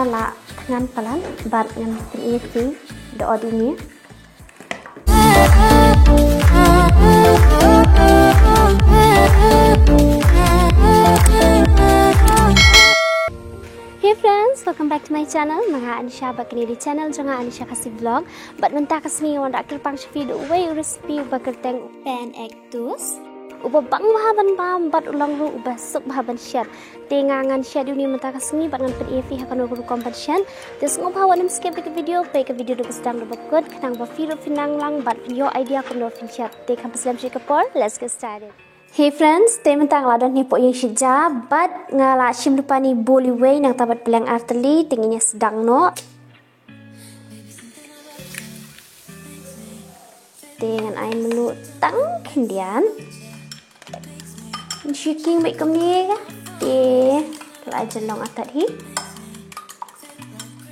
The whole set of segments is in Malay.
là ngăn palan bat ngăn ini the ordinary. Hey friends, welcome back to my channel. Mga Anisha bakini di channel jangan Anisha kasih vlog. Bat mentah kasih orang dak terpang video way recipe bakerteng pan egg toast. Uba bang bahaban pam bat ulang ru uba sup bahaban share. Tengangan share dunia mentah kasih bat ngan pen EV akan uru competition. Terus ngobawan skip ke video, play ke video dulu sedang lebih good. Kenang ba video finang lang bat your idea kon fin share. Take hampir selam share kapor. Let's get started. Hey friends, teman tang ladon ni po yung shija, but ngala shim lupa ni boli way nang tabat pelang arteli tinginya sedang no. Dengan air melu tang kendian. Shaking baik kemni ka. Pelajar long atat hi.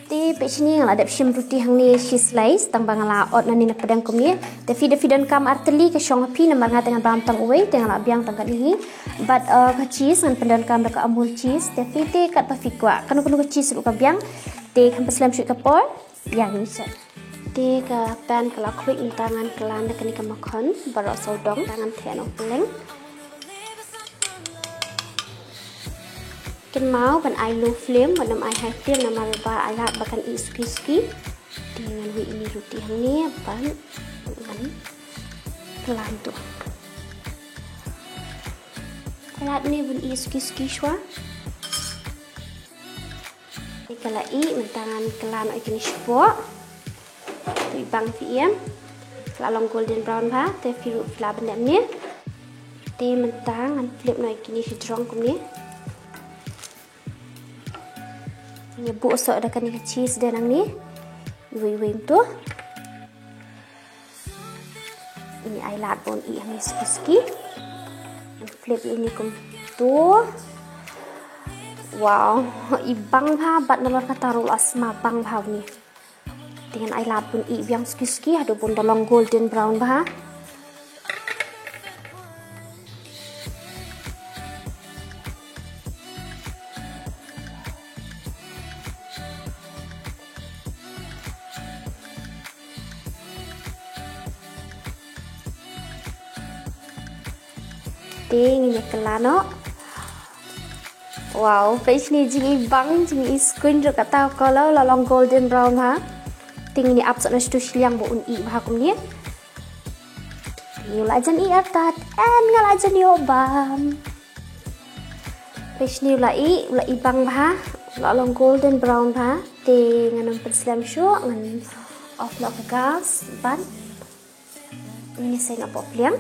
Page ni ngala dap shim ruti hang ni shi slice tang bangala ot nani na pedang kemni. Fidon kam arteli ke shong api namar ngat dengan bam tang uwe dengan la biang tang kali but ka cheese ngan pendan kam ka amul cheese te kat pa fikwa kanu ka cheese ru ka biang te kam paslam shu ka por yang ni sa te ka pan kala khui in tangan kalan da kani ka makhon baro sodong tangan theno peleng ken mau ban ai low flame ban ai high flame namar ba ala bakan iski dengan wi ini roti hang ni ban pelan tu. Pelat ni pun iski shwa. Kalau mentangan kelan ikini shwa. Tu bang fiam. Lalong golden brown ba, te firu fla benda ni. Te mentangan flip no ikini hidrong kum ni. Ni bu sok ada kan cheese dan ang ni. Iwi tu. Ini ay lahat pun yang iski flip ini kum tu wow ibang ha bat nalor katarul asma bang bhaw ni dengan ay lahat pun yang ski ada pun dalam golden brown bah ting ni kelano wow page ni jing ibang jing screen ro kata kalau lalong golden brown ha ting ni apsot na stu siang bo un i bah kum ni yul ajan i atat en ngal ajan yo bam page ni ula ibang bah lalong golden brown bah ting nganam perslam shu ngan off lock gas ban ini saya ngap opliang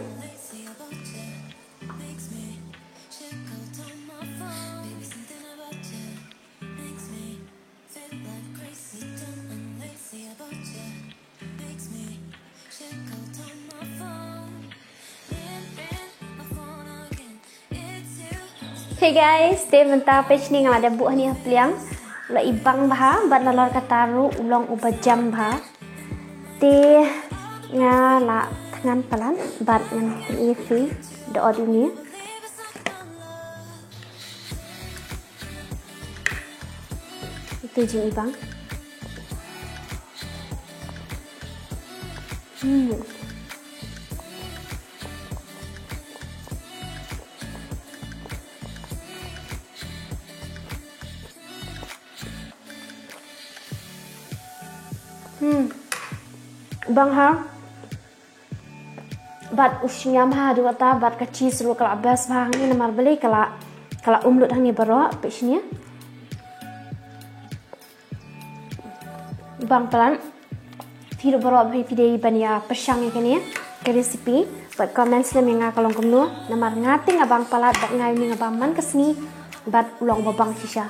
Hey guys, te mentah page ni ngala ada buah ni apliang la ibang bah bat nalor kataru ulong uba jam bah te ngala tangan pelan bat ngan EV the ordinary itu jing ibang bang ha bat usyam ha dua ta bat ka cheese ru kala bas bang ni namar beli kala umlut hang ni baro page ni bang pelan firu baro bhi pidei bania pesang ni kani ke recipe bat comment slam yang kalong kumno namar ngating abang palat bat ngai ni abang man kesni bat ulong babang sisa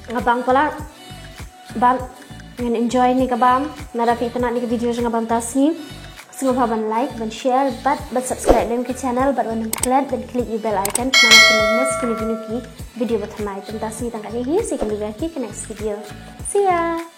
ngabang pala bang ngan enjoy ni kabam nada fi tanak ni video ngabam tasni Semua ban like, ban share, ban subscribe dan ke channel, ban klik dan klik di bell icon karena kalian miss video video bertema. Terima kasih tangkap ini. See you next video. See ya.